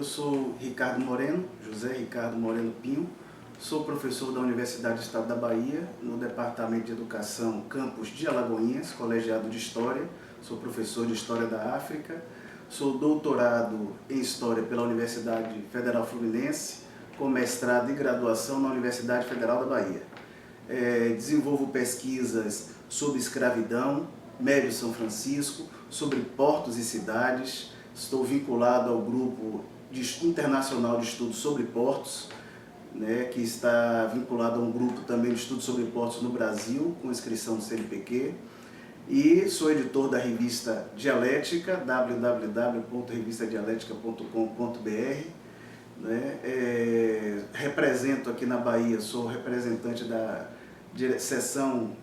Eu sou Ricardo Moreno, José Ricardo Moreno Pinho, sou professor da Universidade do Estado da Bahia, no Departamento de Educação Campus de Alagoinhas, colegiado de História, sou professor de História da África, sou doutorado em História pela Universidade Federal Fluminense, com mestrado e graduação na Universidade Federal da Bahia. Desenvolvo pesquisas sobre escravidão, Médio São Francisco, sobre portos e cidades. Estou vinculado ao grupo internacional de estudos sobre portos, que está vinculado a um grupo também de estudos sobre portos no Brasil, com inscrição do CNPq. E sou editor da revista Dialética, www.revistadialetica.com.br. Represento aqui na Bahia, sou representante da seção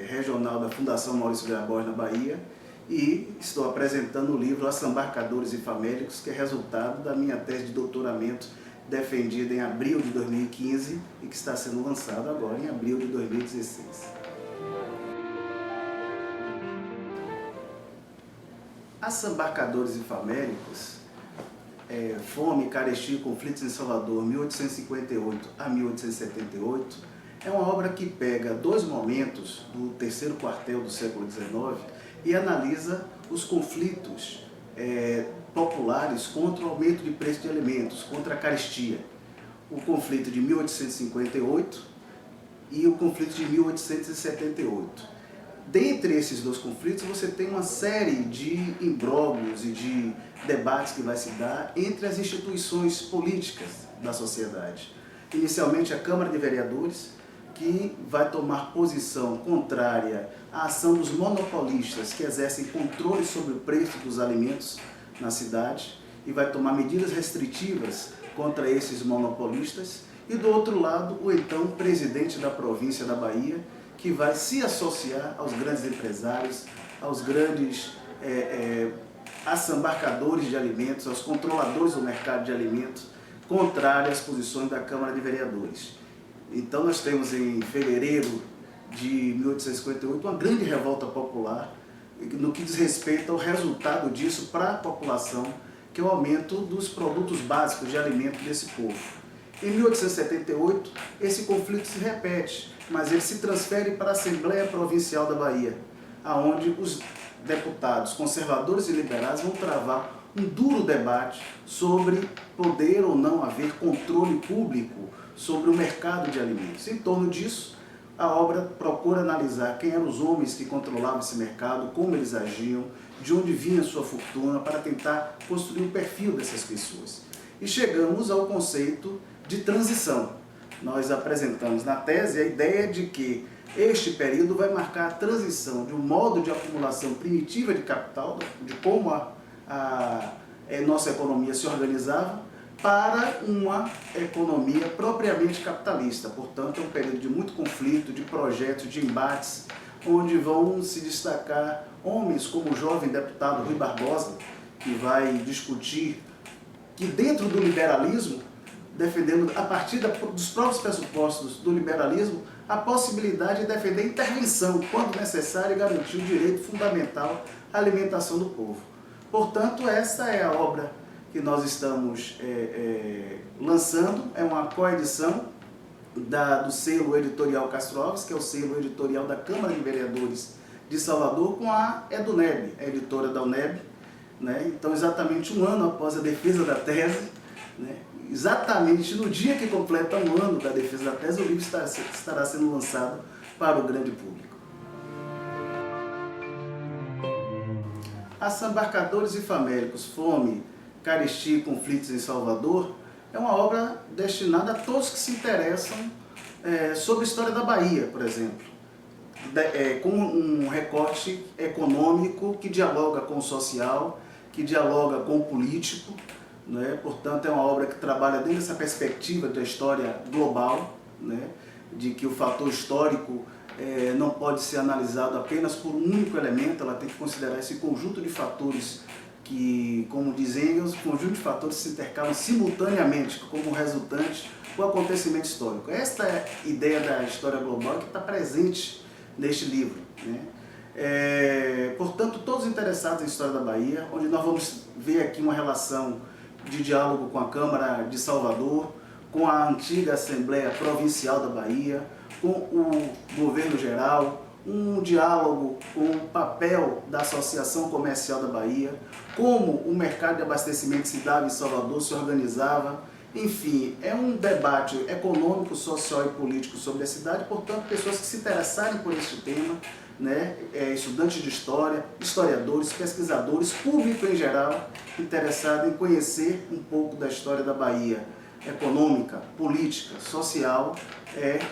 regional da Fundação Maurício Vieira Borges na Bahia, e estou apresentando o livro Assambarcadores e Famélicos, que é resultado da minha tese de doutoramento defendida em abril de 2015 e que está sendo lançado agora em abril de 2016. Assambarcadores e Famélicos, Fome, Carestia e Conflitos em Salvador, 1858 a 1878, é uma obra que pega dois momentos do terceiro quartel do século XIX e analisa os conflitos populares contra o aumento de preço de alimentos, contra a carestia. O conflito de 1858 e o conflito de 1878. Dentre esses dois conflitos, você tem uma série de imbróglios e de debates que vai se dar entre as instituições políticas da sociedade. Inicialmente, a Câmara de Vereadores, que vai tomar posição contrária à ação dos monopolistas que exercem controle sobre o preço dos alimentos na cidade e vai tomar medidas restritivas contra esses monopolistas. E do outro lado, o então presidente da província da Bahia, que vai se associar aos grandes empresários, aos grandes assambarcadores de alimentos, aos controladores do mercado de alimentos, contrário às posições da Câmara de Vereadores. Então nós temos em fevereiro de 1858 uma grande revolta popular no que diz respeito ao resultado disso para a população, que é o aumento dos produtos básicos de alimento desse povo. Em 1878, esse conflito se repete, mas ele se transfere para a Assembleia Provincial da Bahia, onde os deputados conservadores e liberais vão travar um duro debate sobre poder ou não haver controle público sobre o mercado de alimentos. Em torno disso, a obra procura analisar quem eram os homens que controlavam esse mercado, como eles agiam, de onde vinha a sua fortuna, para tentar construir o perfil dessas pessoas. E chegamos ao conceito de transição. Nós apresentamos na tese a ideia de que este período vai marcar a transição de um modo de acumulação primitiva de capital, de como a nossa economia se organizava, para uma economia propriamente capitalista. Portanto, é um período de muito conflito, de projetos, de embates, onde vão se destacar homens como o jovem deputado Rui Barbosa, que vai discutir que dentro do liberalismo, defendendo a partir dos próprios pressupostos do liberalismo, a possibilidade de defender intervenção, quando necessário, e garantir o direito fundamental à alimentação do povo. Portanto, essa é a obra que nós estamos lançando, é uma coedição do selo editorial Castro Alves, que é o selo editorial da Câmara de Vereadores de Salvador, com a EduNeb, a editora da UNEB. Então, exatamente um ano após a defesa da tese, exatamente no dia que completa um ano da defesa da tese, o livro estará sendo lançado para o grande público. Assambarcadores e Famélicos, Fome, Carestia e Conflitos em Salvador é uma obra destinada a todos que se interessam sobre a história da Bahia, por exemplo, com um recorte econômico que dialoga com o social, que dialoga com o político. Portanto, é uma obra que trabalha dentro dessa perspectiva da história global, de que o fator histórico não pode ser analisado apenas por um único elemento, ela tem que considerar esse conjunto de fatores que, como dizem Engels, conjunto de fatores se intercalam simultaneamente como resultante do acontecimento histórico. Esta é a ideia da história global que está presente neste livro. Portanto, todos interessados em história da Bahia, onde nós vamos ver aqui uma relação de diálogo com a Câmara de Salvador, com a antiga Assembleia Provincial da Bahia, com o governo geral, um diálogo com o papel da Associação Comercial da Bahia, como o mercado de abastecimento se dava em Salvador, se organizava. Enfim, é um debate econômico, social e político sobre a cidade, portanto, pessoas que se interessarem por este tema, né, estudantes de história, historiadores, pesquisadores, público em geral, interessado em conhecer um pouco da história da Bahia, econômica, política, social,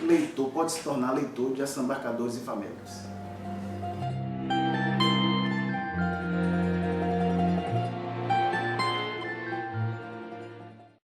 leitor, pode se tornar leitor de Assambarcadores e Famecas.